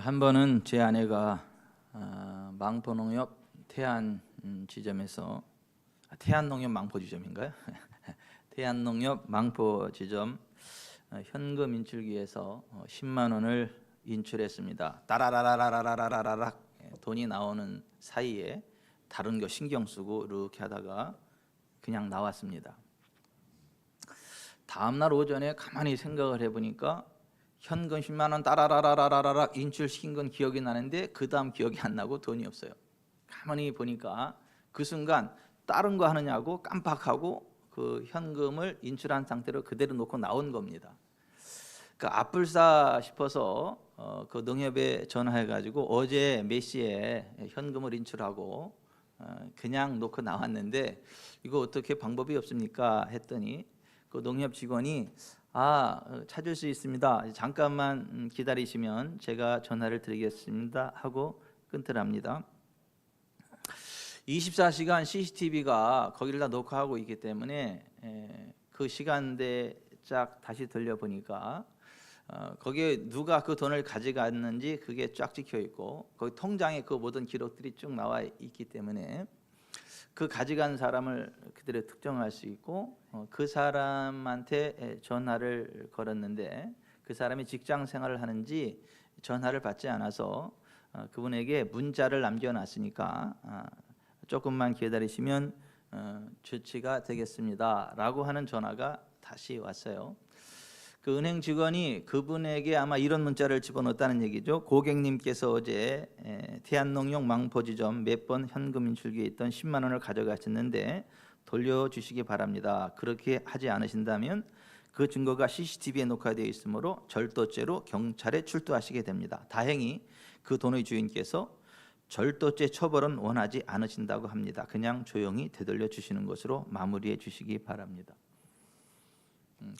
한 번은 제 아내가 망포농협 태안 지점에서 태안농협 망포 지점인가요? 태안농협 망포 지점 현금 인출기에서 10만 원을 인출했습니다. 따라라라라라라라락 돈이 나오는 사이에 다른 거 신경 쓰고 이렇게 하다가 그냥 나왔습니다. 다음 날 오전에 가만히 생각을 해보니까 현금 10만 원 따라라라라라락 인출시킨 건 기억이 나는데 그 다음 기억이 안 나고 돈이 없어요. 가만히 보니까 그 순간 다른 거 하느냐고 깜빡하고 그 현금을 인출한 상태로 그대로 놓고 나온 겁니다. 그 앞불사 싶어서 그 농협에 전화해가지고 어제 몇 시에 현금을 인출하고 그냥 놓고 나왔는데 이거 어떻게 방법이 없습니까? 했더니 그 농협 직원이 찾을 수 있습니다. 잠깐만 기다리시면 제가 전화를 드리겠습니다 하고 끊더랍니다. 24시간 CCTV가 거기를 다 녹화하고 있기 때문에 그 시간대 쫙 다시 돌려보니까 거기에 누가 그 돈을 가져갔는지 그게 쫙 찍혀 있고 거기 통장에 그 모든 기록들이 쭉 나와 있기 때문에 그 가져간 사람을 그대로 특정할 수 있고 그 사람한테 전화를 걸었는데 그 사람이 직장 생활을 하는지 전화를 받지 않아서 그분에게 문자를 남겨놨으니까 조금만 기다리시면 조치가 되겠습니다 라고 하는 전화가 다시 왔어요. 그 은행 직원이 그분에게 아마 이런 문자를 집어넣었다는 얘기죠. 고객님께서 어제 태안농협 망포지점 몇 번 현금 인출기에 있던 10만 원을 가져가셨는데 돌려주시기 바랍니다. 그렇게 하지 않으신다면 그 증거가 CCTV에 녹화되어 있으므로 절도죄로 경찰에 출두하시게 됩니다. 다행히 그 돈의 주인께서 절도죄 처벌은 원하지 않으신다고 합니다. 그냥 조용히 되돌려 주시는 것으로 마무리해 주시기 바랍니다.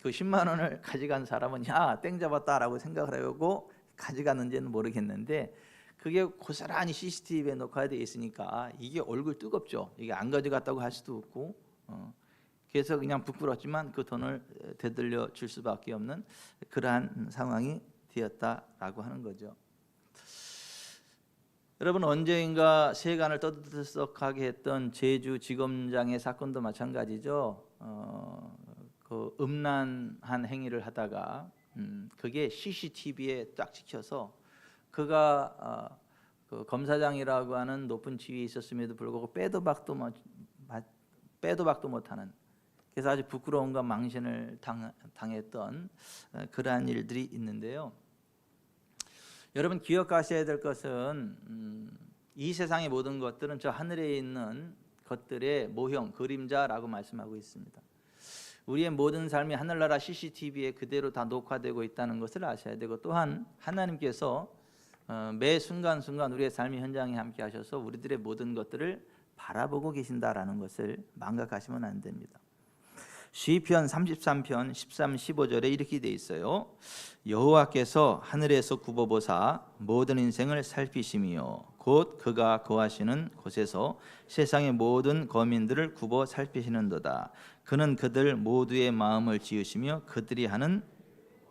그 10만 원을 가져간 사람은 땡 잡았다라고 생각을 하고 가져갔는지는 모르겠는데 그게 고스란히 CCTV에 녹화되어 있으니까 이게 얼굴 뜨겁죠. 이게 안 가져갔다고 할 수도 없고 그래서 그냥 부끄럽지만 그 돈을 되돌려 줄 수밖에 없는 그러한 상황이 되었다라고 하는 거죠. 여러분 언제인가 세간을 떠들썩하게 했던 제주지검장의 사건도 마찬가지죠. 그 음란한 행위를 하다가 그게 CCTV에 딱 찍혀서 그가 그 검사장이라고 하는 높은 지위에 있었음에도 불구하고 빼도 박도 못하는 그래서 아주 부끄러움과 망신을 당했던 그러한 일들이 있는데요. 여러분 기억하셔야 될 것은 이 세상의 모든 것들은 저 하늘에 있는 것들의 모형, 그림자라고 말씀하고 있습니다. 우리의 모든 삶이 하늘나라 CCTV에 그대로 다 녹화되고 있다는 것을 아셔야 되고 또한 하나님께서 매 순간순간 우리의 삶의 현장에 함께 하셔서 우리들의 모든 것들을 바라보고 계신다라는 것을 망각하시면 안 됩니다. 시편 33편 13, 15절에 이렇게 돼 있어요. 여호와께서 하늘에서 굽어보사 모든 인생을 살피시며 곧 그가 거하시는 곳에서 세상의 모든 거민들을 굽어 살피시는도다. 그는 그들 모두의 마음을 지으시며 그들이 하는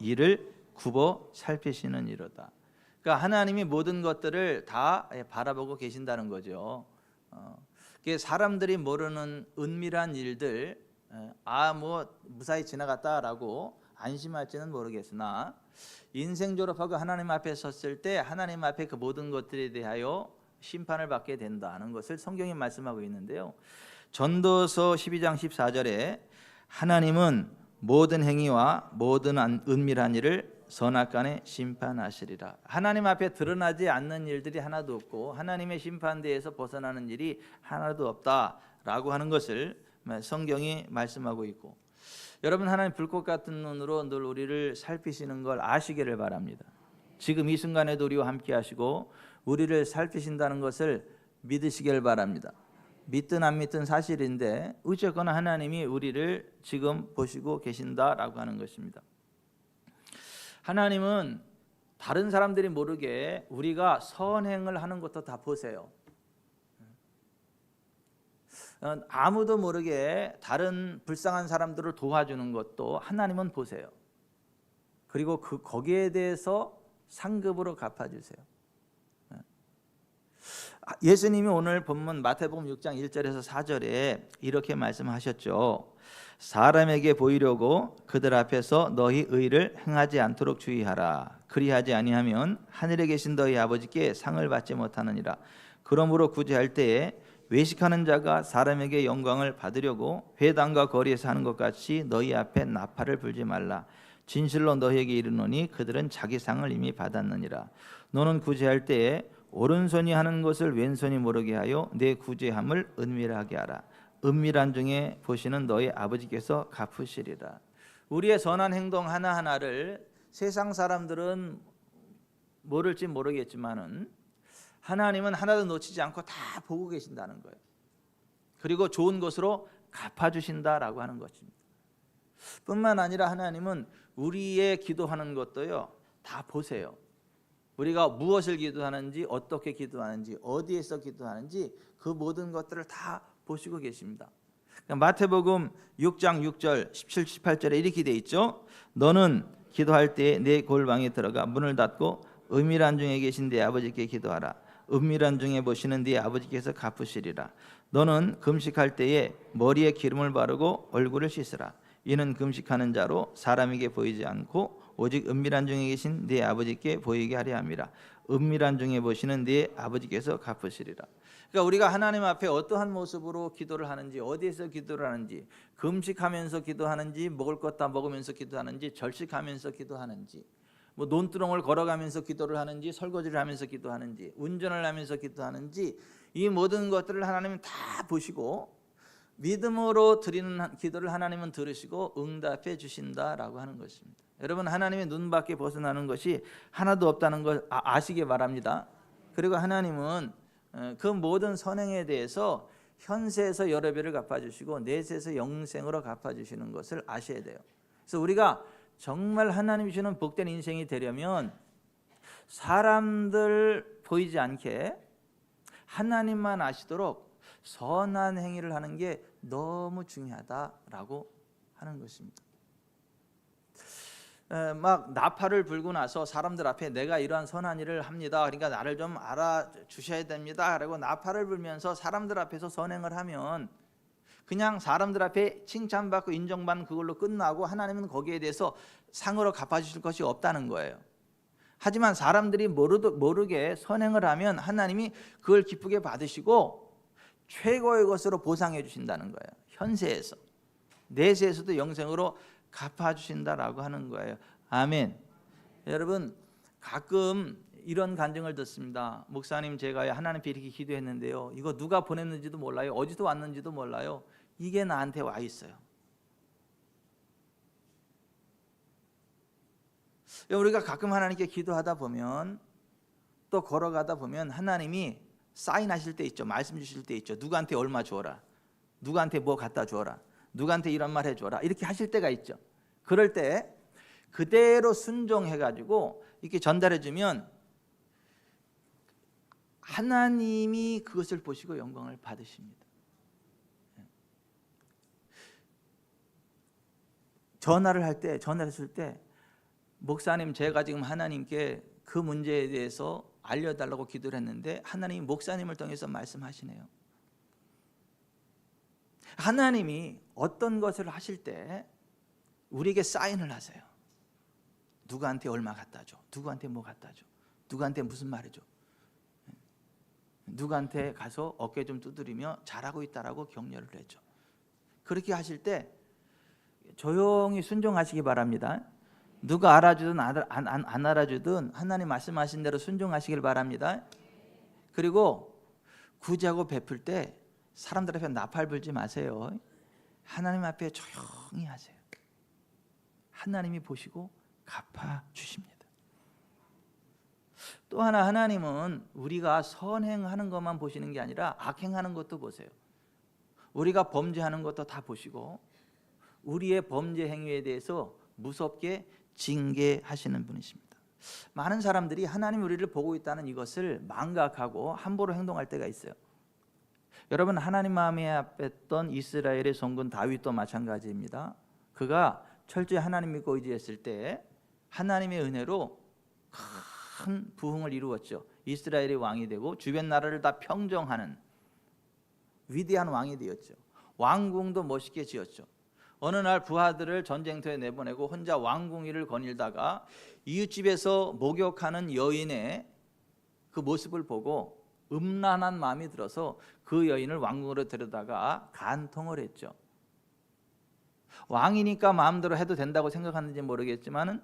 일을 굽어 살피시는 이로다. 그러니까 하나님이 모든 것들을 다 바라보고 계신다는 거죠. 사람들이 모르는 은밀한 일들 무사히 지나갔다라고 안심할지는 모르겠으나 인생 졸업하고 하나님 앞에 섰을 때 하나님 앞에 그 모든 것들에 대하여 심판을 받게 된다는 것을 성경이 말씀하고 있는데요. 전도서 12장 14절에 하나님은 모든 행위와 모든 은밀한 일을 선악간에 심판하시리라. 하나님 앞에 드러나지 않는 일들이 하나도 없고 하나님의 심판대에서 벗어나는 일이 하나도 없다라고 하는 것을 성경이 말씀하고 있고 여러분 하나님 불꽃 같은 눈으로 늘 우리를 살피시는 걸 아시기를 바랍니다. 지금 이 순간에도 우리와 함께 하시고 우리를 살피신다는 것을 믿으시길 바랍니다. 믿든 안 믿든 사실인데 어쨌거나 하나님이 우리를 지금 보시고 계신다라고 하는 것입니다. 하나님은 다른 사람들이 모르게 우리가 선행을 하는 것도 다 보세요. 아무도 모르게 다른 불쌍한 사람들을 도와주는 것도 하나님은 보세요. 그리고 거기에 대해서 상급으로 갚아주세요. 예수님이 오늘 본문 마태복음 6장 1절에서 4절에 이렇게 말씀하셨죠. 사람에게 보이려고 그들 앞에서 너희 의를 행하지 않도록 주의하라. 그리하지 아니하면 하늘에 계신 너희 아버지께 상을 받지 못하느니라. 그러므로 구제할 때에 외식하는 자가 사람에게 영광을 받으려고 회당과 거리에서 하는 것 같이 너희 앞에 나팔을 불지 말라. 진실로 너희에게 이르노니 그들은 자기 상을 이미 받았느니라. 너는 구제할 때에 오른손이 하는 것을 왼손이 모르게 하여 내 구제함을 은밀하게 하라. 은밀한 중에 보시는 너희 아버지께서 갚으시리라. 우리의 선한 행동 하나하나를 세상 사람들은 모를지 모르겠지만은 하나님은 하나도 놓치지 않고 다 보고 계신다는 거예요. 그리고 좋은 것으로 갚아주신다라고 하는 것입니다. 뿐만 아니라 하나님은 우리의 기도하는 것도요 다 보세요. 우리가 무엇을 기도하는지, 어떻게 기도하는지, 어디에서 기도하는지 그 모든 것들을 다 보시고 계십니다. 마태복음 6장 6절 17, 18절에 이렇게 돼 있죠. 너는 기도할 때 내 골방에 들어가 문을 닫고 은밀한 중에 계신 네 아버지께 기도하라. 은밀한 중에 보시는 네 아버지께서 갚으시리라. 너는 금식할 때에 머리에 기름을 바르고 얼굴을 씻으라. 이는 금식하는 자로 사람에게 보이지 않고 오직 은밀한 중에 계신 네 아버지께 보이게 하려 함이라. 은밀한 중에 보시는 네 아버지께서 갚으시리라. 그러니까 우리가 하나님 앞에 어떠한 모습으로 기도를 하는지, 어디에서 기도를 하는지, 금식하면서 기도하는지, 먹을 것 다 먹으면서 기도하는지, 절식하면서 기도하는지, 뭐 논두렁을 걸어가면서 기도를 하는지, 설거지를 하면서 기도하는지, 운전을 하면서 기도하는지, 이 모든 것들을 하나님은 다 보시고 믿음으로 드리는 기도를 하나님은 들으시고 응답해 주신다라고 하는 것입니다. 여러분, 하나님의 눈 밖에 벗어나는 것이 하나도 없다는 걸 아시기 바랍니다. 그리고 하나님은 그 모든 선행에 대해서 현세에서 여러 배를 갚아주시고 내세에서 영생으로 갚아주시는 것을 아셔야 돼요. 그래서 우리가 정말 하나님이 주시는 복된 인생이 되려면 사람들 보이지 않게 하나님만 아시도록 선한 행위를 하는 게 너무 중요하다라고 하는 것입니다. 막 나팔을 불고 나서 사람들 앞에 내가 이러한 선한 일을 합니다. 그러니까 나를 좀 알아주셔야 됩니다. 그리고 나팔을 불면서 사람들 앞에서 선행을 하면 그냥 사람들 앞에 칭찬받고 인정받는 그걸로 끝나고 하나님은 거기에 대해서 상으로 갚아주실 것이 없다는 거예요. 하지만 사람들이 모르게 선행을 하면 하나님이 그걸 기쁘게 받으시고 최고의 것으로 보상해 주신다는 거예요. 현세에서, 내세에서도 영생으로 갚아주신다라고 하는 거예요. 아멘. 여러분, 가끔 이런 간증을 듣습니다. 목사님, 제가 하나님께 이렇게 기도했는데요, 이거 누가 보냈는지도 몰라요. 어디서 왔는지도 몰라요. 이게 나한테 와 있어요. 우리가 가끔 하나님께 기도하다 보면, 또 걸어가다 보면 하나님이 사인하실 때 있죠. 말씀 주실 때 있죠. 누구한테 얼마 주어라, 누구한테 뭐 갖다 주어라, 누구한테 이런 말 해줘라, 이렇게 하실 때가 있죠. 그럴 때 그대로 순종해가지고 이렇게 전달해주면 하나님이 그것을 보시고 영광을 받으십니다. 전화했을 때 목사님, 제가 지금 하나님께 그 문제에 대해서 알려달라고 기도를 했는데 하나님이 목사님을 통해서 말씀하시네요. 하나님이 어떤 것을 하실 때 우리에게 사인을 하세요. 누구한테 얼마 갖다 줘, 누구한테 뭐 갖다 줘, 누구한테 무슨 말 해줘, 누구한테 가서 어깨 좀 두드리며 잘하고 있다라고 격려를 해줘. 그렇게 하실 때 조용히 순종하시기 바랍니다. 누가 알아주든 안 알아주든 하나님 말씀하신 대로 순종하시길 바랍니다. 그리고 구제하고 베풀 때 사람들 앞에 나팔 불지 마세요. 하나님 앞에 조용히 하세요. 하나님이 보시고 갚아주십니다. 또 하나, 하나님은 우리가 선행하는 것만 보시는 게 아니라 악행하는 것도 보세요. 우리가 범죄하는 것도 다 보시고 우리의 범죄 행위에 대해서 무섭게 징계하시는 분이십니다. 많은 사람들이 하나님이 우리를 보고 있다는 이것을 망각하고 함부로 행동할 때가 있어요. 여러분, 하나님 마음에 앞했던 이스라엘의 성군 다윗도 마찬가지입니다. 그가 철저히 하나님 믿고 의지했을 때 하나님의 은혜로 큰 부흥을 이루었죠. 이스라엘이 왕이 되고 주변 나라를 다 평정하는 위대한 왕이 되었죠. 왕궁도 멋있게 지었죠. 어느 날 부하들을 전쟁터에 내보내고 혼자 왕궁 일을 거닐다가 이웃집에서 목욕하는 여인의 그 모습을 보고 음란한 마음이 들어서 그 여인을 왕궁으로 데려다가 간통을 했죠. 왕이니까 마음대로 해도 된다고 생각하는지 모르겠지만은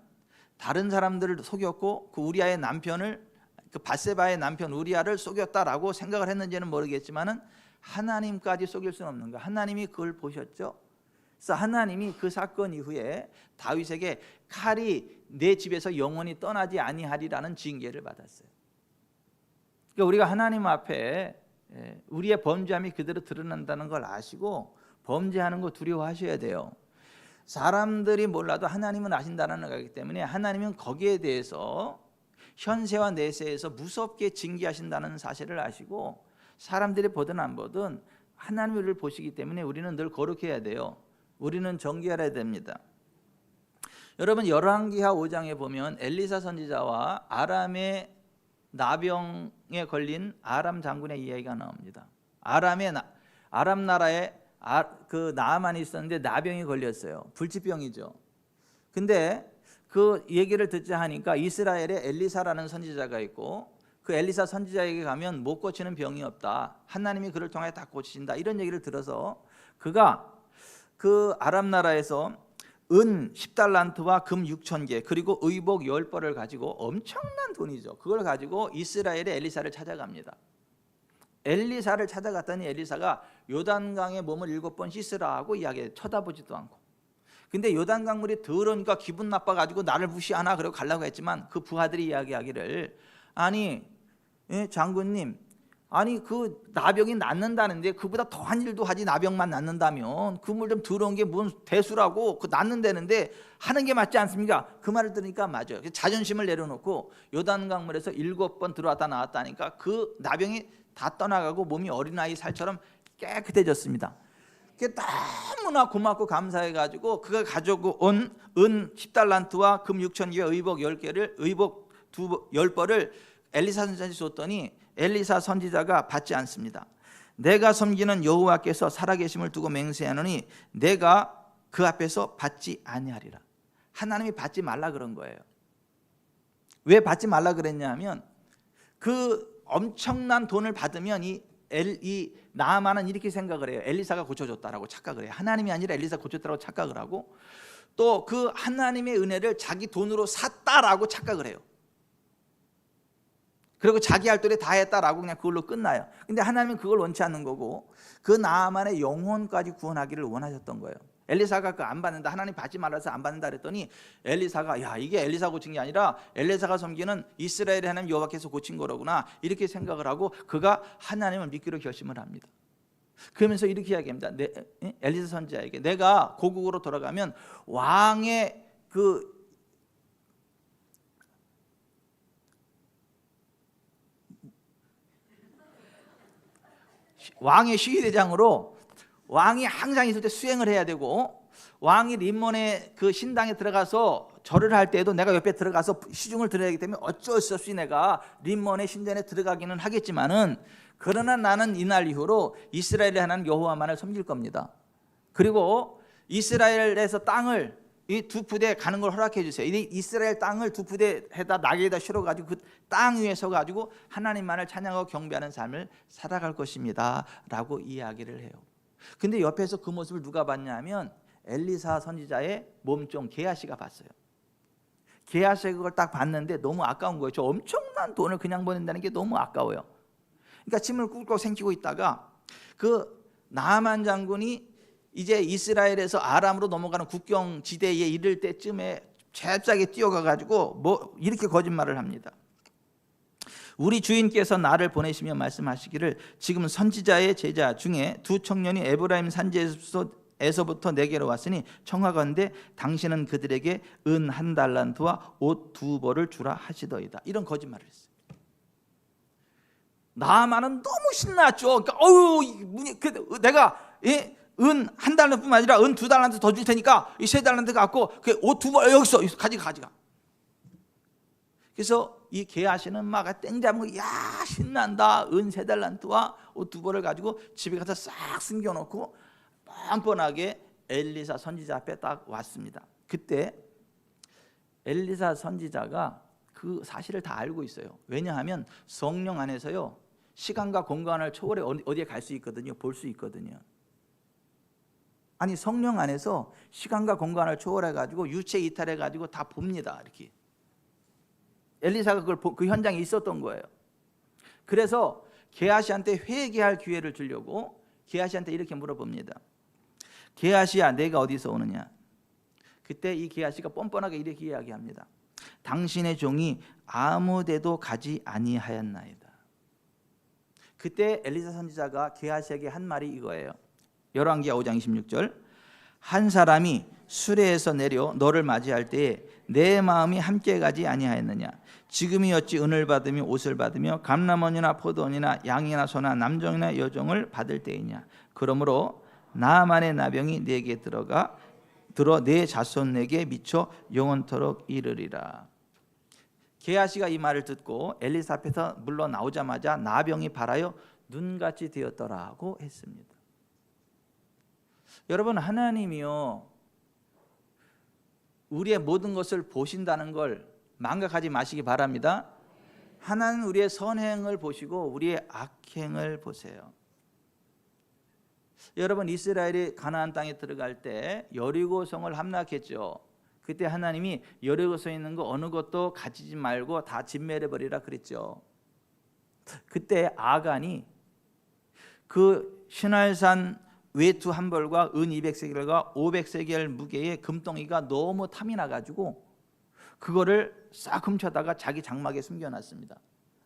다른 사람들을 속였고 그 우리아의 남편을, 그 밧세바의 남편 우리아를 속였다라고 생각을 했는지는 모르겠지만은 하나님까지 속일 수는 없는 거예요. 하나님이 그걸 보셨죠. 그래서 하나님이 그 사건 이후에 다윗에게 칼이 내 집에서 영원히 떠나지 아니하리라는 징계를 받았어요. 그러니까 우리가 하나님 앞에 우리의 범죄함이 그대로 드러난다는 걸 아시고 범죄하는 거 두려워하셔야 돼요. 사람들이 몰라도 하나님은 아신다는 거기 때문에 하나님은 거기에 대해서 현세와 내세에서 무섭게 징계하신다는 사실을 아시고 사람들이 보든 안 보든 하나님이 우리를 보시기 때문에 우리는 늘 거룩해야 돼요. 우리는 정결해야 됩니다. 여러분 열왕기하 5장에 보면 엘리사 선지자와 아람의 나병에 걸린 아람 장군의 이야기가 나옵니다. 아람 나라에 그 나아만이 있었는데 나병이 걸렸어요. 불치병이죠. 근데 그 얘기를 듣자 하니까 이스라엘에 엘리사라는 선지자가 있고 그 엘리사 선지자에게 가면 못 고치는 병이 없다. 하나님이 그를 통해 다 고치신다. 이런 얘기를 들어서 그가 그 아람 나라에서 은 10달란트와 금 6,000개 그리고 의복 10벌을 가지고 엄청난 돈이죠. 그걸 가지고 이스라엘의 엘리사를 찾아갑니다. 엘리사를 찾아갔더니 엘리사가 요단강에 몸을 7번 씻으라 하고 이야기해. 쳐다보지도 않고. 근데 요단강 물이 더러우니까 기분 나빠가지고 나를 무시하나 그러고 가려고 했지만 그 부하들이 이야기하기를 아니 장군님 아니 그 나병이 낫는다는데 그보다 더한 일도 하지 나병만 낫는다면 그 물 좀 더러운 게 뭔 대수라고 그 낫는다는데 하는 게 맞지 않습니까? 그 말을 들으니까 맞아요. 자존심을 내려놓고 요단강 물에서 7번 들어왔다 나왔다니까 그 나병이 다 떠나가고 몸이 어린아이 살처럼 깨끗해졌습니다. 그게 너무나 고맙고 감사해가지고 그가 가지고 온 은 10달란트와 금 6,000개 의복 10개를 의복 10벌을 엘리사 선지자한테 줬더니 엘리사 선지자가 받지 않습니다. 내가 섬기는 여호와께서 살아계심을 두고 맹세하노니 내가 그 앞에서 받지 아니하리라. 하나님이 받지 말라 그런 거예요. 왜 받지 말라 그랬냐 하면 그 엄청난 돈을 받으면 이 나아만은 이렇게 생각을 해요. 엘리사가 고쳐줬다라고 착각을 해요. 하나님이 아니라 엘리사 고쳤다라고 착각을 하고 또 그 하나님의 은혜를 자기 돈으로 샀다라고 착각을 해요. 그리고 자기 할 도리 다 했다라고 그냥 그걸로 끝나요. 근데 하나님은 그걸 원치 않는 거고 그 나아만의 영혼까지 구원하기를 원하셨던 거예요. 엘리사가 그거 안 받는다, 하나님 받지 말라서 안 받는다 그랬더니 엘리사가 야 이게 엘리사 고친 게 아니라 엘리사가 섬기는 이스라엘의 하나님 여호와께서 고친 거로구나 이렇게 생각을 하고 그가 하나님을 믿기로 결심을 합니다. 그러면서 이렇게 이야기합니다. 엘리사 선지자에게 내가 고국으로 돌아가면 왕의 왕의 시위대장으로 왕이 항상 있을 때 수행을 해야 되고 왕이 림몬의 그 신당에 들어가서 절을 할 때에도 내가 옆에 들어가서 시중을 들어야 하기 때문에 어쩔 수 없이 내가 림몬의 신전에 들어가기는 하겠지만은 그러나 나는 이날 이후로 이스라엘의 하나님 여호와만을 섬길 겁니다. 그리고 이스라엘에서 땅을 이 두 부대 가는 걸 허락해 주세요. 이 이스라엘 땅을 두 부대에다 나귀에다 실어가지고 그 땅 위에 서가지고 하나님만을 찬양하고 경배하는 삶을 살아갈 것입니다 라고 이야기를 해요. 근데 옆에서 그 모습을 누가 봤냐면 엘리사 선지자의 몸종 게하시가 봤어요. 게하시가 그걸 딱 봤는데 너무 아까운 거예요. 저 엄청난 돈을 그냥 보낸다는 게 너무 아까워요. 그러니까 침을 꿀꺽 삼키고 있다가 그 나아만 장군이 이제 이스라엘에서 아람으로 넘어가는 국경 지대에 이를 때쯤에 잽싸게 뛰어가가지고 뭐 이렇게 거짓말을 합니다. 우리 주인께서 나를 보내시며 말씀하시기를 지금 선지자의 제자 중에 두 청년이 에브라임 산지에서부터 내게로 왔으니 청하건대 당신은 그들에게 은 1달란트와 옷 2벌을 주라 하시더이다. 이런 거짓말을 했어요. 나아만은 너무 신났죠. 그러니까 내가 은 1달란트뿐만 아니라 은 2달란트 더 줄 테니까 이 3달란트 갖고 그 옷 2벌 여기 있어 가지가. 그래서 이 게하시는 막 땡잡은 거, 야 신난다, 은 3달란트와 옷 2벌을 가지고 집에 가서 싹 숨겨놓고 뻔뻔하게 엘리사 선지자 앞에 딱 왔습니다. 그때 엘리사 선지자가 그 사실을 다 알고 있어요. 왜냐하면 성령 안에서요, 시간과 공간을 초월해 어디에 갈 수 있거든요. 볼 수 있거든요. 아니, 성령 안에서 시간과 공간을 초월해 가지고 유체 이탈해 가지고 다 봅니다. 이렇게 엘리사가 그 현장에 있었던 거예요. 그래서 게하시한테 회개할 기회를 주려고 게하시한테 이렇게 물어봅니다. 게하시야, 내가 어디서 오느냐? 그때 이 게하시가 뻔뻔하게 이렇게 이야기합니다. 당신의 종이 아무데도 가지 아니하였나이다. 그때 엘리사 선지자가 게하시에게 한 말이 이거예요. 열왕기하 5장 26절. 한 사람이 수레에서 내려 너를 맞이할 때에 내 마음이 함께 가지 아니하였느냐? 지금이 어찌 은을 받으며 옷을 받으며 감람원이나 포도원이나 양이나 소나 남종이나 여종을 받을 때이냐? 그러므로 나만의 나병이 내게 들어 내 자손에게 미쳐 영원토록 이르리라. 게하시가 이 말을 듣고 엘리사 앞에서 물러 나오자마자 나병이 발하여 눈같이 되었더라고 했습니다. 여러분, 하나님이요, 우리의 모든 것을 보신다는 걸 망각하지 마시기 바랍니다. 하나님은 우리의 선행을 보시고 우리의 악행을 보세요. 여러분, 이스라엘이 가나안 땅에 들어갈 때 여리고성을 함락했죠. 그때 하나님이 여리고성에 있는 거 어느 것도 가지지 말고 다 진멸해버리라 그랬죠. 그때 아간이 그 신할산 외투 한 벌과 은 200세겔과 500세겔 무게의 금덩이가 너무 탐이 나가지고 그거를 싹 훔쳐다가 자기 장막에 숨겨놨습니다.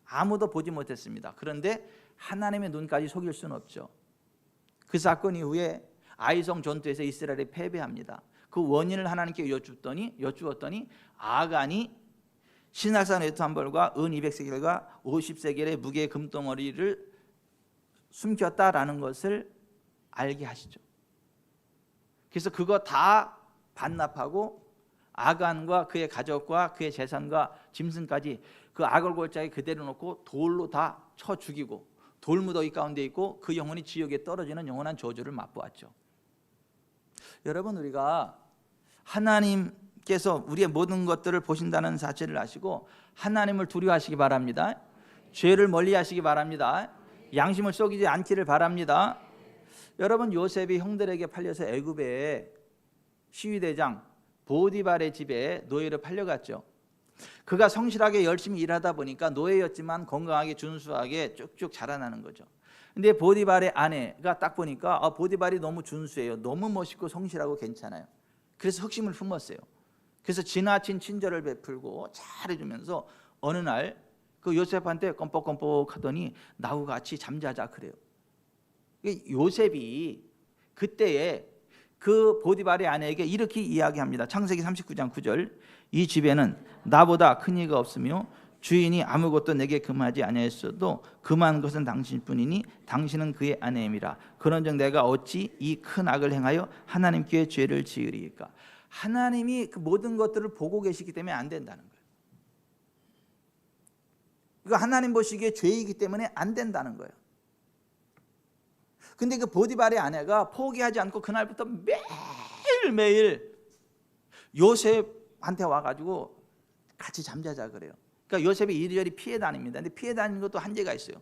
아무도 보지 못했습니다. 그런데 하나님의 눈까지 속일 수는 없죠. 그 사건 이후에 아이성 전투에서 이스라엘이 패배합니다. 그 원인을 하나님께 여쭈었더니 아간이 신할산 외투 한 벌과 은 200세겔과 50세겔의 무게의 금덩어리를 숨겼다라는 것을 알게 하시죠. 그래서 그거 다 반납하고 아간과 그의 가족과 그의 재산과 짐승까지 그 아골 골짜기 그대로 놓고 돌로 다 쳐 죽이고 돌무더기 가운데 있고 그 영혼이 지옥에 떨어지는 영원한 저주를 맛보았죠. 여러분, 우리가 하나님께서 우리의 모든 것들을 보신다는 사실을 아시고 하나님을 두려워하시기 바랍니다. 죄를 멀리하시기 바랍니다. 양심을 속이지 않기를 바랍니다. 여러분, 요셉이 형들에게 팔려서 애굽의 시위대장 보디발의 집에 노예로 팔려갔죠. 그가 성실하게 열심히 일하다 보니까 노예였지만 건강하게 준수하게 쭉쭉 자라나는 거죠. 근데 보디발의 아내가 딱 보니까 보디발이 너무 준수해요. 너무 멋있고 성실하고 괜찮아요. 그래서 흑심을 품었어요. 그래서 지나친 친절을 베풀고 잘해주면서 어느 날 그 요셉한테 껌뻑껌뻑 하더니 나하고 같이 잠자자 그래요. 요셉이 그때에 그 보디발의 아내에게 이렇게 이야기합니다. 창세기 39장 9절. 이 집에는 나보다 큰 이가 없으며 주인이 아무것도 내게 금하지 아니하였어도 금한 것은 당신뿐이니 당신은 그의 아내임이라. 그런즉 내가 어찌 이 큰 악을 행하여 하나님께 죄를 지으리까? 하나님이 그 모든 것들을 보고 계시기 때문에 안 된다는 거예요. 이거 하나님 보시기에 죄이기 때문에 안 된다는 거예요. 근데 그 보디발의 아내가 포기하지 않고 그날부터 매일매일 요셉한테 와가지고 같이 잠자자 그래요. 그러니까 요셉이 이리저리 피해 다닙니다. 근데 피해 다니는 것도 한계가 있어요.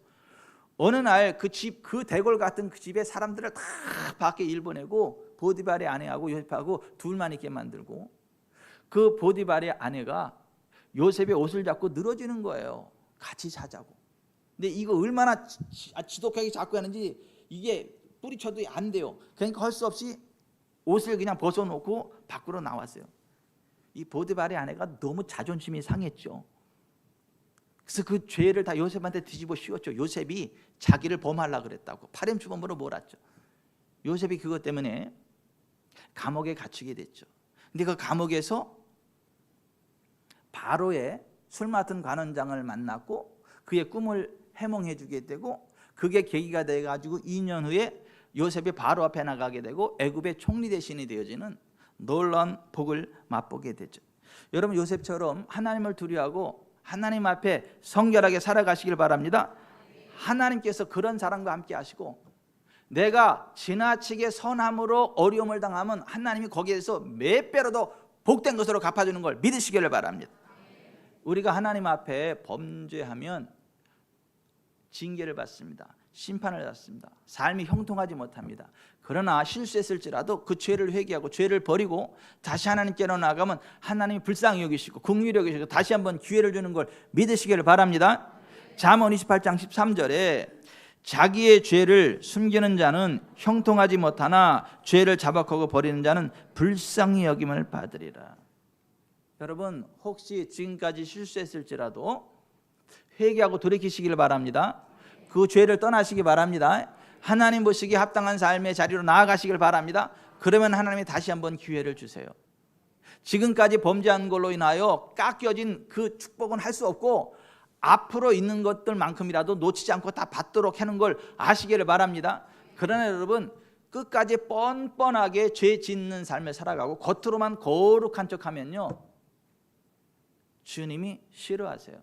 어느 날 그 집, 그 대궐 같은 그 집에 사람들을 다 밖에 일 보내고 보디발의 아내하고 요셉하고 둘만 있게 만들고 그 보디발의 아내가 요셉의 옷을 잡고 늘어지는 거예요. 같이 자자고. 근데 이거 얼마나 지독하게 잡고 하는지 이게 뿌리쳐도 안 돼요. 그러니까 할 수 없이 옷을 그냥 벗어놓고 밖으로 나왔어요. 이 보디발의 아내가 너무 자존심이 상했죠. 그래서 그 죄를 다 요셉한테 뒤집어 씌웠죠. 요셉이 자기를 범하려고 그랬다고 파렴치범으로 몰았죠. 요셉이 그것 때문에 감옥에 갇히게 됐죠. 근데 그 감옥에서 바로의 술 맡은 관원장을 만났고 그의 꿈을 해몽해 주게 되고 그게 계기가 돼가지고 2년 후에 요셉이 바로 앞에 나가게 되고 애굽의 총리 대신이 되어지는 놀라운 복을 맛보게 되죠. 여러분, 요셉처럼 하나님을 두려워하고 하나님 앞에 성결하게 살아가시길 바랍니다. 하나님께서 그런 사람과 함께 하시고, 내가 지나치게 선함으로 어려움을 당하면 하나님이 거기에서 몇 배로 더 복된 것으로 갚아주는 걸 믿으시기를 바랍니다. 우리가 하나님 앞에 범죄하면 징계를 받습니다. 심판을 받습니다. 삶이 형통하지 못합니다. 그러나 실수했을지라도 그 죄를 회개하고 죄를 버리고 다시 하나님께로 나아가면 하나님이 불쌍히 여기시고 긍휼히 여기시고 다시 한번 기회를 주는 걸 믿으시기를 바랍니다. 잠언 28장 13절에 자기의 죄를 숨기는 자는 형통하지 못하나 죄를 자박하고 버리는 자는 불쌍히 여김을 받으리라. 여러분, 혹시 지금까지 실수했을지라도 회개하고 돌이키시길 바랍니다. 그 죄를 떠나시기 바랍니다. 하나님 보시기에 합당한 삶의 자리로 나아가시길 바랍니다. 그러면 하나님이 다시 한번 기회를 주세요. 지금까지 범죄한 걸로 인하여 깎여진 그 축복은 할 수 없고 앞으로 있는 것들만큼이라도 놓치지 않고 다 받도록 하는 걸 아시기를 바랍니다. 그러나 여러분, 끝까지 뻔뻔하게 죄 짓는 삶을 살아가고 겉으로만 거룩한 척하면요, 주님이 싫어하세요.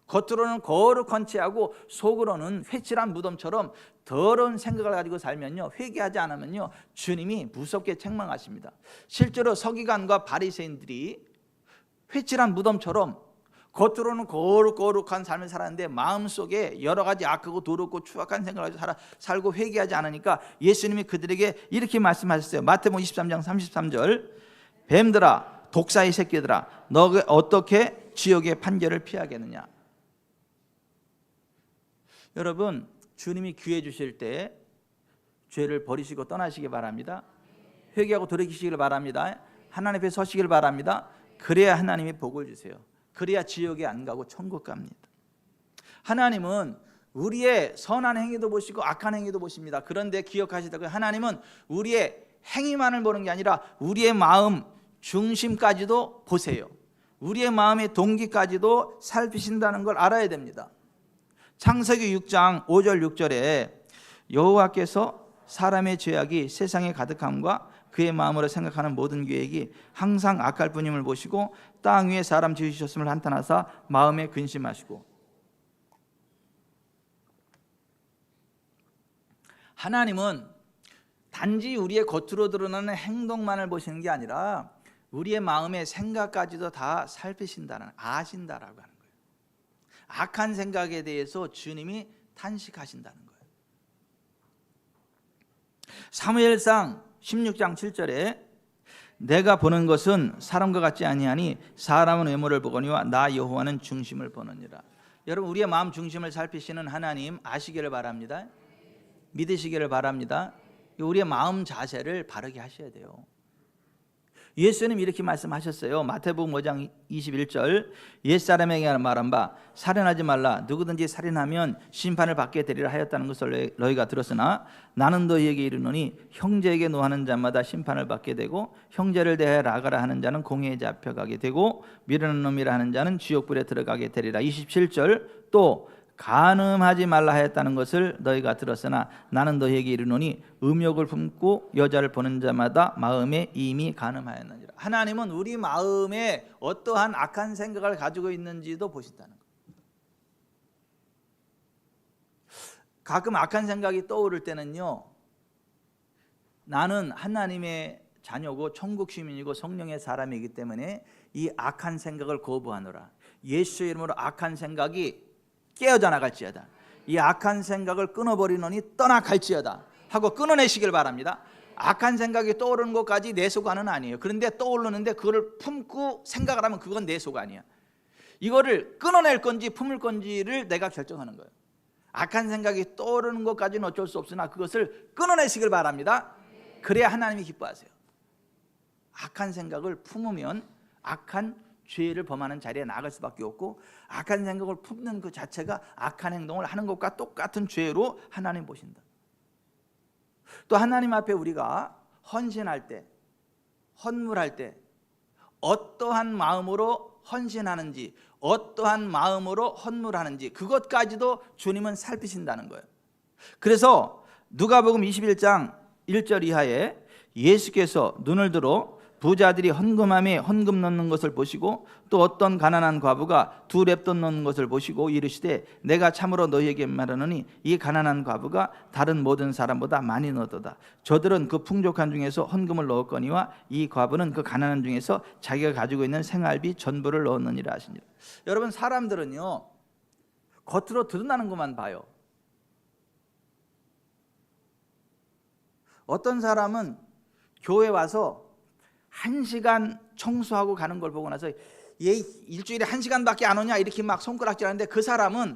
겉으로는 거룩한 체하고 속으로는 회칠한 무덤처럼 더러운 생각을 가지고 살면요, 회개하지 않으면요, 주님이 무섭게 책망하십니다. 실제로 서기관과 바리새인들이 회칠한 무덤처럼 겉으로는 거룩한 삶을 살았는데 마음속에 여러 가지 악하고 더럽고 추악한 생각을 가지고 살고 회개하지 않으니까 예수님이 그들에게 이렇게 말씀하셨어요. 마태복음 23장 33절, 뱀들아, 독사의 새끼들아, 너가 어떻게 지옥의 판결을 피하겠느냐. 여러분, 주님이 기회 주실 때 죄를 버리시고 떠나시기 바랍니다. 회개하고 돌이키시길 바랍니다. 하나님 앞에 서시길 바랍니다. 그래야 하나님이 복을 주세요. 그래야 지옥에 안 가고 천국 갑니다. 하나님은 우리의 선한 행위도 보시고 악한 행위도 보십니다. 그런데 기억하시다고요, 하나님은 우리의 행위만을 보는 게 아니라 우리의 마음 중심까지도 보세요. 우리의 마음의 동기까지도 살피신다는 걸 알아야 됩니다. 창세기 6장 5절 6절에 여호와께서 사람의 죄악이 세상에 가득함과 그의 마음으로 생각하는 모든 계획이 항상 악할 뿐임을 보시고 땅 위에 사람 지으셨음을 한탄하사 마음에 근심하시고. 하나님은 단지 우리의 겉으로 드러나는 행동만을 보시는 게 아니라 우리의 마음의 생각까지도 다 살피신다는, 아신다라고 하는 거예요. 악한 생각에 대해서 주님이 탄식하신다는 거예요. 사무엘상 16장 7절에 내가 보는 것은 사람과 같지 아니하니 사람은 외모를 보거니와 나 여호와는 중심을 보느니라. 여러분, 우리의 마음 중심을 살피시는 하나님 아시기를 바랍니다. 믿으시기를 바랍니다. 우리의 마음 자세를 바르게 하셔야 돼요. 예수님 이렇게 말씀하셨어요. 마태복음 5장 21절, 옛사람에게 말한 바 살인하지 말라, 누구든지 살인하면 심판을 받게 되리라 하였다는 것을 너희가 들었으나 나는 너희에게 이르노니 형제에게 노하는 자마다 심판을 받게 되고 형제를 대하여 나가라 하는 자는 공회에 잡혀가게 되고 미르는 놈이라 하는 자는 지옥불에 들어가게 되리라. 27절, 또 간음하지 말라 하였다는 것을 너희가 들었으나 나는 너희에게 이르노니 음욕을 품고 여자를 보는 자마다 마음에 이미 간음하였느니라. 하나님은 우리 마음에 어떠한 악한 생각을 가지고 있는지도 보신다는 거예요. 가끔 악한 생각이 떠오를 때는요, 나는 하나님의 자녀고 천국 시민이고 성령의 사람이기 때문에 이 악한 생각을 거부하노라. 예수의 이름으로 악한 생각이 깨어져 나갈지어다. 이 악한 생각을 끊어버리노니 떠나갈지어다 하고 끊어내시길 바랍니다. 악한 생각이 떠오르는 것까지 내 소관은 아니에요. 그런데 떠오르는데 그거를 품고 생각을 하면 그건 내 소가 아니야. 이거를 끊어낼 건지 품을 건지를 내가 결정하는 거예요. 악한 생각이 떠오르는 것까지는 어쩔 수 없으나 그것을 끊어내시길 바랍니다. 그래야 하나님이 기뻐하세요. 악한 생각을 품으면 악한 죄를 범하는 자리에 나갈 수밖에 없고, 악한 생각을 품는 그 자체가 악한 행동을 하는 것과 똑같은 죄로 하나님 보신다. 또 하나님 앞에 우리가 헌신할 때, 헌물할 때 어떠한 마음으로 헌신하는지, 어떠한 마음으로 헌물하는지 그것까지도 주님은 살피신다는 거예요. 그래서 누가복음 21장 1절 이하에 예수께서 눈을 들어 부자들이 헌금함에 헌금 넣는 것을 보시고 또 어떤 가난한 과부가 2렙돈 넣는 것을 보시고 이르시되 내가 참으로 너희에게 말하노니 이 가난한 과부가 다른 모든 사람보다 많이 넣었도다. 저들은 그 풍족한 중에서 헌금을 넣었거니와 이 과부는 그 가난한 중에서 자기가 가지고 있는 생활비 전부를 넣었느니라 하시니라. 여러분, 사람들은요 겉으로 드러나는 것만 봐요. 어떤 사람은 교회 와서 1시간 청소하고 가는 걸 보고 나서 얘 일주일에 1시간밖에 안 오냐 이렇게 막 손가락질하는데, 그 사람은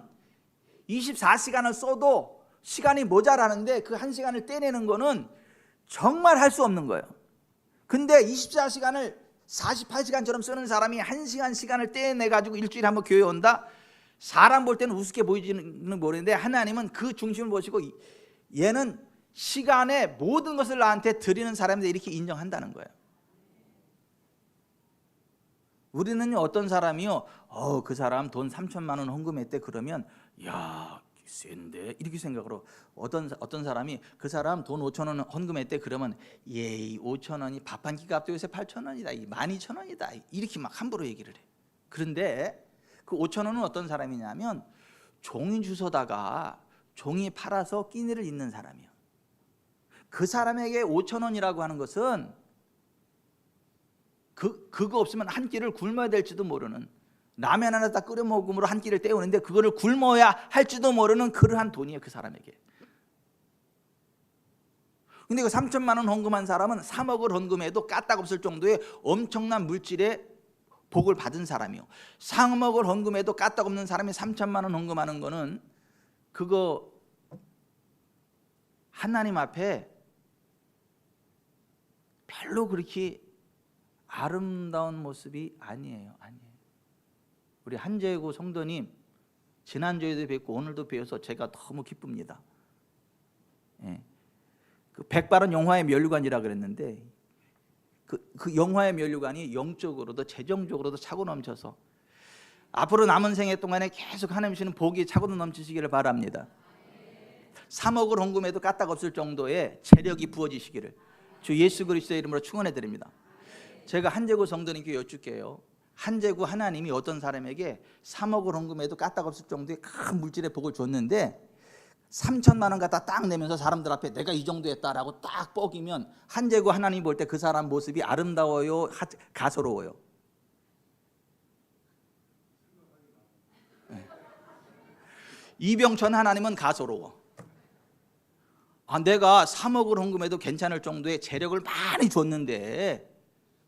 24시간을 써도 시간이 모자라는데 그 1시간을 떼내는 거는 정말 할 수 없는 거예요. 근데 24시간을 48시간처럼 쓰는 사람이 1시간 시간을 떼내가지고 일주일에 한번 교회 온다? 사람 볼 때는 우습게 보이지는 모르는데 하나님은 그 중심을 보시고 얘는 시간의 모든 것을 나한테 드리는 사람인데 이렇게 인정한다는 거예요. 우리는 어떤 사람이요, 그 사람 돈 3천만 원 헌금했대 그러면 야 센데 이렇게 생각으로, 어떤 사람이 그 사람 돈 5천 원 헌금했대 그러면 예 5천 원이 밥 한 끼 값도 요새 8천 원이다 12,000원이다 이렇게 막 함부로 얘기를 해. 그런데 그 5천 원은 어떤 사람이냐면 종이 주워다가 종이 팔아서 끼니를 잇는 사람이에요. 그 사람에게 5천 원이라고 하는 것은 그거 없으면 한 끼를 굶어야 될지도 모르는, 라면 하나 딱 끓여 먹음으로 한 끼를 때우는데 그거를 굶어야 할지도 모르는 그러한 돈이에요, 그 사람에게. 근데 그 3천만 원 헌금한 사람은 3억을 헌금해도 까딱 없을 정도의 엄청난 물질의 복을 받은 사람이요. 3억을 헌금해도 까딱 없는 사람이 3천만 원 헌금하는 거는 그거 하나님 앞에 별로 그렇게 아름다운 모습이 아니에요. 우리 한재구 성도님 지난주에도 뵙고 오늘도 뵈어서 제가 너무 기쁩니다. 예. 그 백발은 영화의 면류관이라 그랬는데 그 영화의 면류관이 영적으로도 재정적으로도 차고 넘쳐서 앞으로 남은 생애 동안에 계속 하나님 주시는 복이 차고 넘치시기를 바랍니다. 3억을 헌금해도 까딱 없을 정도의 재력이 부어지시기를 주 예수 그리스도의 이름으로 축원해 드립니다. 제가 한재구 성도님께 여쭙게요. 한재구 하나님이 어떤 사람에게 3억을 헌금해도 까딱 없을 정도의 큰 물질의 복을 줬는데 3천만 원 갖다 딱 내면서 사람들 앞에 내가 이 정도 했다라고 딱 뻐기면 한재구 하나님 볼 때 그 사람 모습이 아름다워요, 가소로워요? 네. 이병천 하나님은 가소로워. 내가 3억을 헌금해도 괜찮을 정도의 재력을 많이 줬는데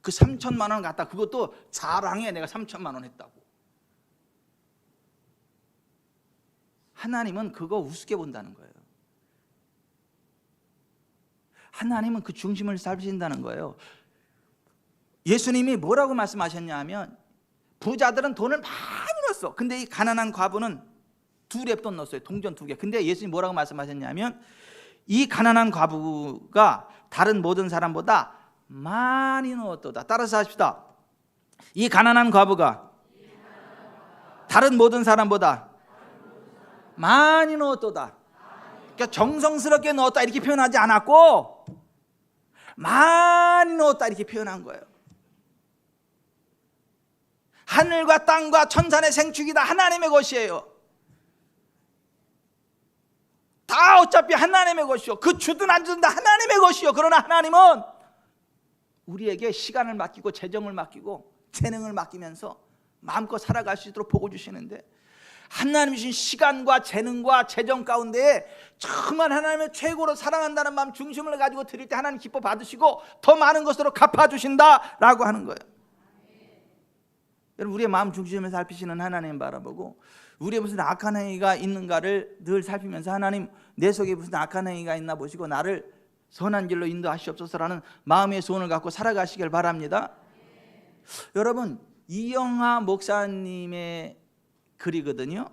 그 3천만 원 갖다 그것도 자랑해, 내가 3천만 원 했다고. 하나님은 그거 우습게 본다는 거예요. 하나님은 그 중심을 살피신다는 거예요. 예수님이 뭐라고 말씀하셨냐 하면 부자들은 돈을 많이 넣었어. 근데 이 가난한 과부는 2렙돈 넣었어요. 동전 2개. 근데 예수님이 뭐라고 말씀하셨냐면 이 가난한 과부가 다른 모든 사람보다 많이 넣었도다. 따라서 하십시다. 이 가난한 과부가 다른 모든 사람보다 많이 넣었도다. 그러니까 정성스럽게 넣었다 이렇게 표현하지 않았고 많이 넣었다 이렇게 표현한 거예요. 하늘과 땅과 천산의 생축이 다 하나님의 것이에요. 다 어차피 하나님의 것이요. 그 주든 안 주든 다 하나님의 것이요. 그러나 하나님은 우리에게 시간을 맡기고 재정을 맡기고 재능을 맡기면서 마음껏 살아갈 수 있도록 복을 주시는데, 하나님 주신 시간과 재능과 재정 가운데 정말 하나님을 최고로 사랑한다는 마음 중심을 가지고 드릴 때 하나님 기뻐 받으시고 더 많은 것으로 갚아주신다라고 하는 거예요. 여러분, 우리의 마음 중심을 살피시는 하나님 바라보고 우리의 무슨 악한 행위가 있는가를 늘 살피면서 하나님 내 속에 무슨 악한 행위가 있나 보시고 나를 선한 길로 인도하시옵소서라는 마음의 소원을 갖고 살아가시길 바랍니다. 여러분, 이영하 목사님의 글이거든요.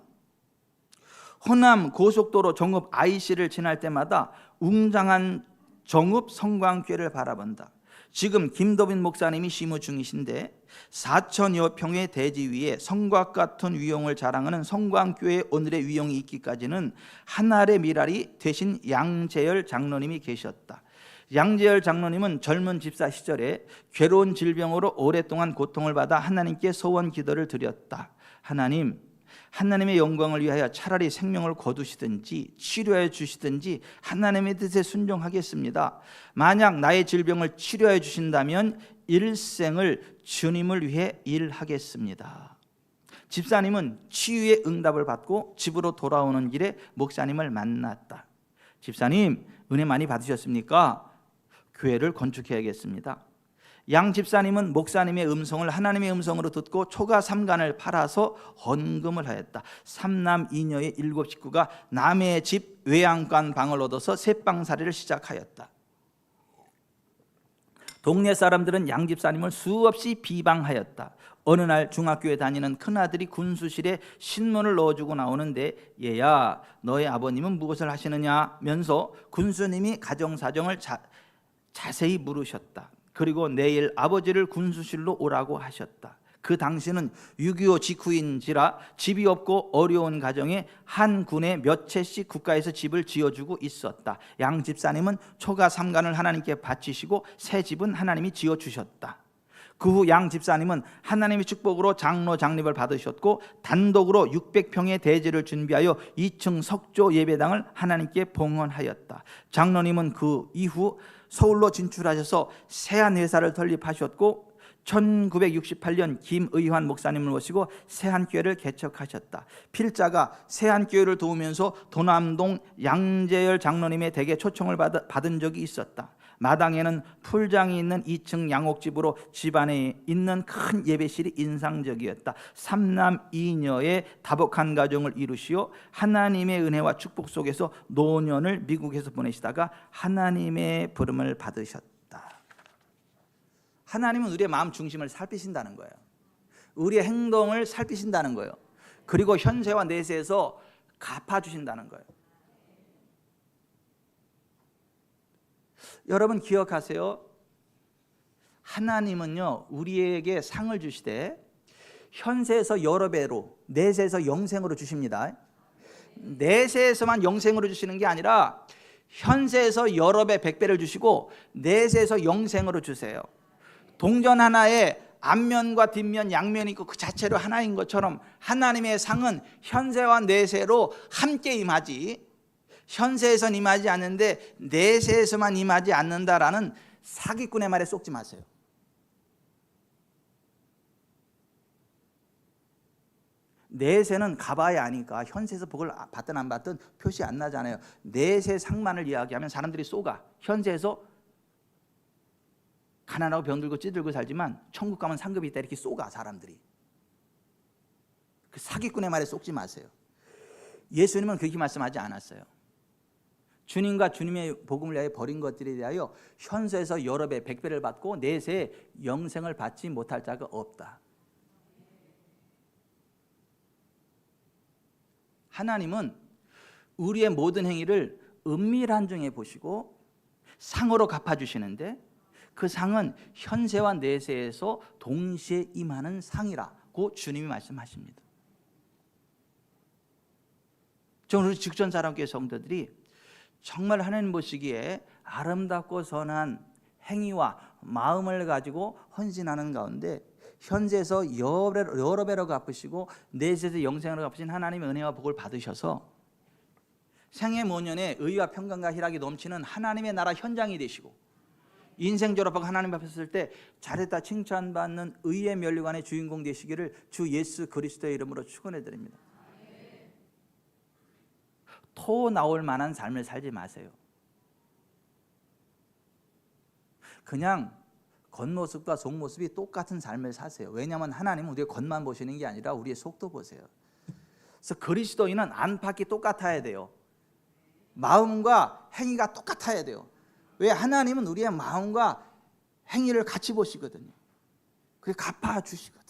호남 고속도로 정읍 IC를 지날 때마다 웅장한 정읍 성광교회를 바라본다. 지금 김도빈 목사님이 심의 중이신데 4천여 평의 대지 위에 성곽 같은 위용을 자랑하는 성광교회 오늘의 위용이 있기까지는 한 알의 미랄이 되신 양재열 장로님이 계셨다. 양재열 장로님은 젊은 집사 시절에 괴로운 질병으로 오랫동안 고통을 받아 하나님께 소원 기도를 드렸다. 하나님의 영광을 위하여 차라리 생명을 거두시든지 치료해 주시든지 하나님의 뜻에 순종하겠습니다. 만약 나의 질병을 치료해 주신다면 일생을 주님을 위해 일하겠습니다. 집사님은 치유의 응답을 받고 집으로 돌아오는 길에 목사님을 만났다. 집사님, 은혜 많이 받으셨습니까? 교회를 건축해야겠습니다. 양 집사님은 목사님의 음성을 하나님의 음성으로 듣고 초가 3간을 팔아서 헌금을 하였다. 3남 2녀의 7 식구가 남의 집 외양간 방을 얻어서 새방살이를 시작하였다. 동네 사람들은 양 집사님을 수없이 비방하였다. 어느 날 중학교에 다니는 큰아들이 군수실에 신문을 넣어주고 나오는데, 얘야, 너의 아버님은 무엇을 하시느냐면서 군수님이 가정사정을 자세히 물으셨다. 그리고 내일 아버지를 군수실로 오라고 하셨다. 그 당시는 6.25 직후인지라 집이 없고 어려운 가정에 한 군에 몇 채씩 국가에서 집을 지어주고 있었다. 양 집사님은 초가 3간을 하나님께 바치시고 새 집은 하나님이 지어주셨다. 그 후 양 집사님은 하나님의 축복으로 장로 장립을 받으셨고 단독으로 600평의 대지를 준비하여 2층 석조 예배당을 하나님께 봉헌하였다. 장로님은 그 이후 서울로 진출하셔서 세안회사를 설립하셨고 1968년 김의환 목사님을 모시고 세안교회를 개척하셨다. 필자가 세안교회를 도우면서 도남동 양재열 장로님의 댁에 초청을 받은 적이 있었다. 마당에는 풀장이 있는 2층 양옥집으로 집안에 있는 큰 예배실이 인상적이었다. 3남 2녀의 다복한 가정을 이루시어 하나님의 은혜와 축복 속에서 노년을 미국에서 보내시다가 하나님의 부름을 받으셨다. 하나님은 우리의 마음 중심을 살피신다는 거예요. 우리의 행동을 살피신다는 거예요. 그리고 현세와 내세에서 갚아주신다는 거예요. 여러분 기억하세요. 하나님은요, 우리에게 상을 주시되 현세에서 여러 배로, 내세에서 영생으로 주십니다. 내세에서만 영생으로 주시는 게 아니라 현세에서 여러 배, 100배를 주시고 내세에서 영생으로 주세요. 동전 하나에 앞면과 뒷면, 양면이 있고 그 자체로 하나인 것처럼 하나님의 상은 현세와 내세로 함께 임하지, 현세에선 임하지 않는데 내세에서만 임하지 않는다라는 사기꾼의 말에 쏙지 마세요. 내세는 가봐야 아니까 현세에서 복을 받든 안 받든 표시 안 나잖아요. 내세 상만을 이야기하면 사람들이 쏘가. 현세에서 가난하고 병들고 찌들고 살지만 천국 가면 상급이 있다, 이렇게 쏘가 사람들이. 그 사기꾼의 말에 쏙지 마세요. 예수님은 그렇게 말씀하지 않았어요. 주님과 주님의 복음을 위하여 버린 것들에 대하여 현세에서 여러 배, 100배를 받고 내세에 영생을 받지 못할 자가 없다. 하나님은 우리의 모든 행위를 은밀한 중에 보시고 상으로 갚아주시는데, 그 상은 현세와 내세에서 동시에 임하는 상이라고 주님이 말씀하십니다. 저는 우리 직전 사람교회 성도들이 정말 하나님 보시기에 아름답고 선한 행위와 마음을 가지고 헌신하는 가운데 현세에서 여러 배로 갚으시고 내세에서 영생으로 갚으신 하나님의 은혜와 복을 받으셔서 생애 모년에 의와 평강과 희락이 넘치는 하나님의 나라 현장이 되시고, 인생 졸업하고 하나님 앞에 섰을 때 잘했다 칭찬받는 의의 면류관의 주인공 되시기를 주 예수 그리스도의 이름으로 축원해 드립니다. 토 나올 만한 삶을 살지 마세요. 그냥 겉모습과 속모습이 똑같은 삶을 사세요. 왜냐하면 하나님은 우리의 겉만 보시는 게 아니라 우리의 속도 보세요. 그래서 그리스도인은 안팎이 똑같아야 돼요. 마음과 행위가 똑같아야 돼요. 왜? 하나님은 우리의 마음과 행위를 같이 보시거든요. 그게 갚아주시거든요.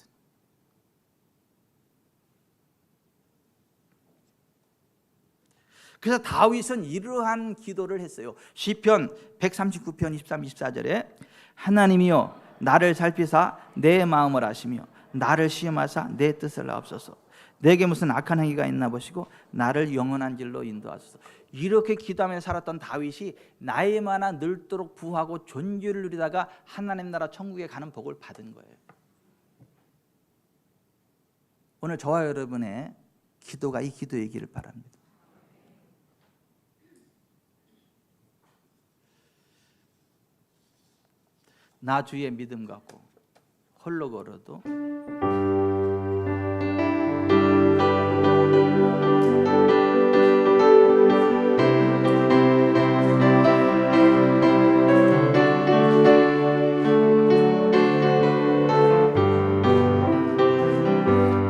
그래서 다윗은 이러한 기도를 했어요. 시편 139편 23, 24절에 하나님이여 나를 살피사 내 마음을 아시며 나를 시험하사 내 뜻을 아옵소서. 내게 무슨 악한 행위가 있나 보시고 나를 영원한 길로 인도하소서. 이렇게 기도하며 살았던 다윗이 나이마나 늙도록 부하고 존귀를 누리다가 하나님 나라 천국에 가는 복을 받은 거예요. 오늘 저와 여러분의 기도가 이 기도이기를 바랍니다. 나 주의 믿음 갖고 홀로 걸어도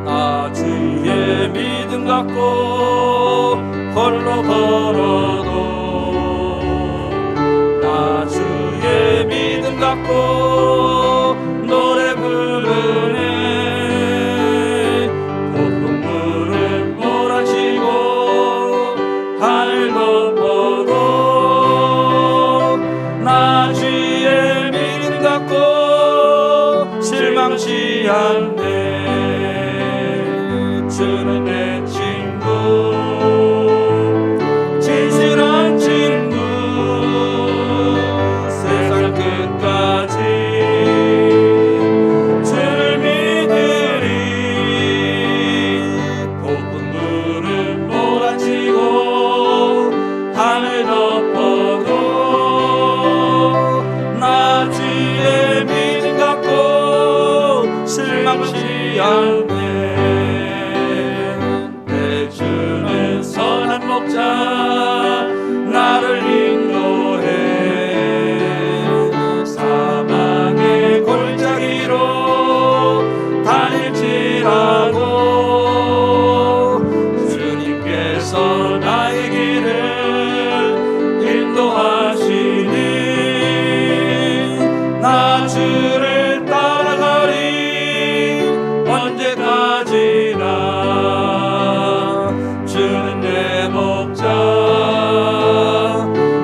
나 주의 믿음 갖고 홀로 걸어도 나 주의 믿음 갖고 노래 부르네 높은 물을 몰아치고 하늘 덮어도 나 주의 믿음 갖고 실망치 않네. 주는 내 친구 진실한 친구 세상 끝까지 주를 믿으리 높은 물을 몰아치고 하늘 덮어도 나 주의 믿음 갖고 실망치 않네. 내 주는 선한 목자 나를 인도해 사망의 골짜기로 다닐지라도 주님께서 나의 길을 인도하시니 나 주를 따라가리 언제까지나. 주는 내 목자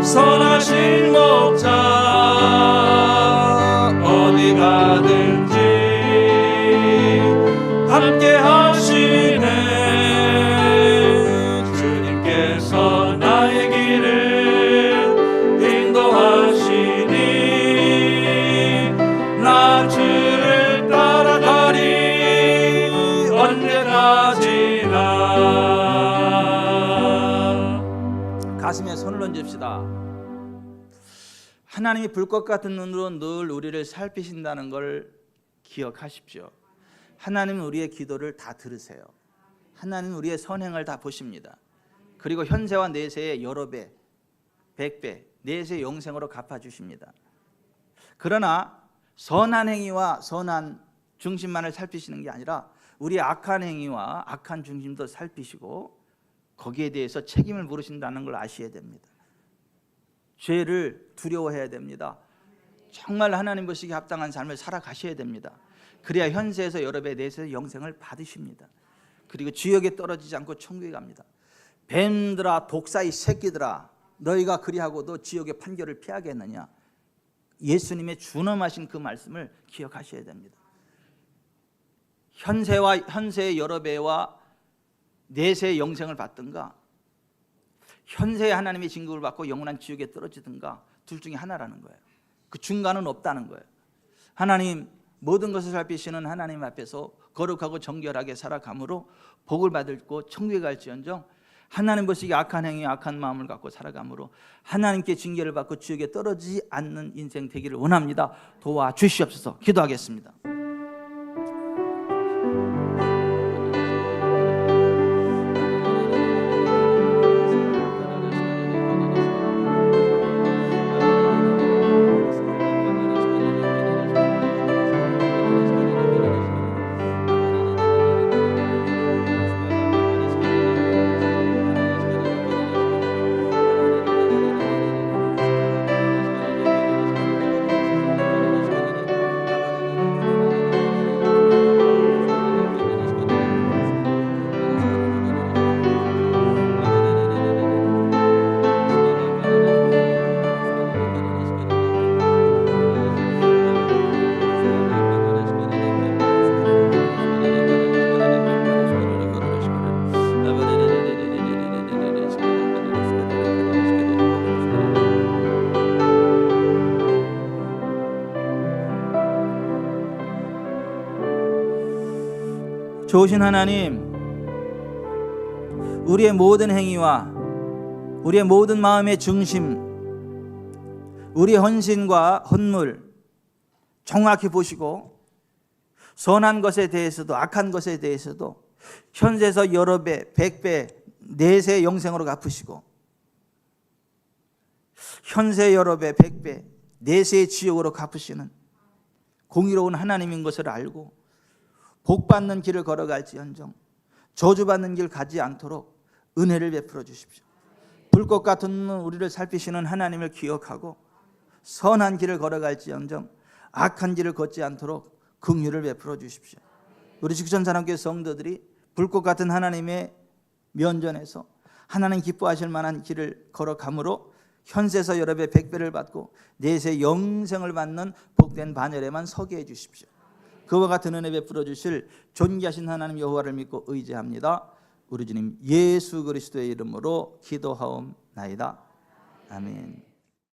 선하신 목자 어디 가든지 함께 하시네. 주님께서 나의 길을 인도하시니 나 주를 따라가리 언제까지나. 가슴에 손을 얹읍시다. 하나님이 불꽃 같은 눈으로 늘 우리를 살피신다는 걸 기억하십시오. 하나님은 우리의 기도를 다 들으세요. 하나님은 우리의 선행을 다 보십니다. 그리고 현세와 내세의 여러 배, 100배, 내세 영생으로 갚아주십니다. 그러나 선한 행위와 선한 중심만을 살피시는 게 아니라 우리의 악한 행위와 악한 중심도 살피시고 거기에 대해서 책임을 물으신다는 걸 아셔야 됩니다. 죄를 두려워해야 됩니다. 정말 하나님 보시기에 합당한 삶을 살아가셔야 됩니다. 그래야 현세에서 여러 배, 내세에서 영생을 받으십니다. 그리고 지옥에 떨어지지 않고 천국에 갑니다. 뱀들아 독사의 새끼들아 너희가 그리하고도 지옥의 판결을 피하겠느냐. 예수님의 준엄하신 그 말씀을 기억하셔야 됩니다. 현세의 여러 배와 내세의 영생을 받든가 현세에 하나님의 진급을 받고 영원한 지옥에 떨어지든가 둘 중에 하나라는 거예요. 그 중간은 없다는 거예요. 하나님 모든 것을 살피시는 하나님 앞에서 거룩하고 정결하게 살아감으로 복을 받고 천국에 갈지언정 하나님 보시기에 악한 행위 악한 마음을 갖고 살아감으로 하나님께 징계를 받고 지옥에 떨어지지 않는 인생 되기를 원합니다. 도와주시옵소서. 기도하겠습니다. 좋으신 하나님, 우리의 모든 행위와 우리의 모든 마음의 중심, 우리의 헌신과 헌물 정확히 보시고 선한 것에 대해서도 악한 것에 대해서도 현세에서 여러 배, 100배, 내세 영생으로 갚으시고 현세 여러 배, 100배, 내세 지옥으로 갚으시는 공의로운 하나님인 것을 알고 복받는 길을 걸어갈지언정 저주받는 길 가지 않도록 은혜를 베풀어 주십시오. 불꽃 같은 우리를 살피시는 하나님을 기억하고 선한 길을 걸어갈지언정 악한 길을 걷지 않도록 긍휼을 베풀어 주십시오. 우리 직전사랑교회 성도들이 불꽃 같은 하나님의 면전에서 하나님 기뻐하실 만한 길을 걸어감으로 현세에서 여러 배 100배를 받고 내세 영생을 받는 복된 반열에만 서게 해 주십시오. 그와 같은 은혜 베풀어 주실 존귀하신 하나님 여호와를 믿고 의지합니다. 우리 주님 예수 그리스도의 이름으로 기도하옵나이다. 아멘.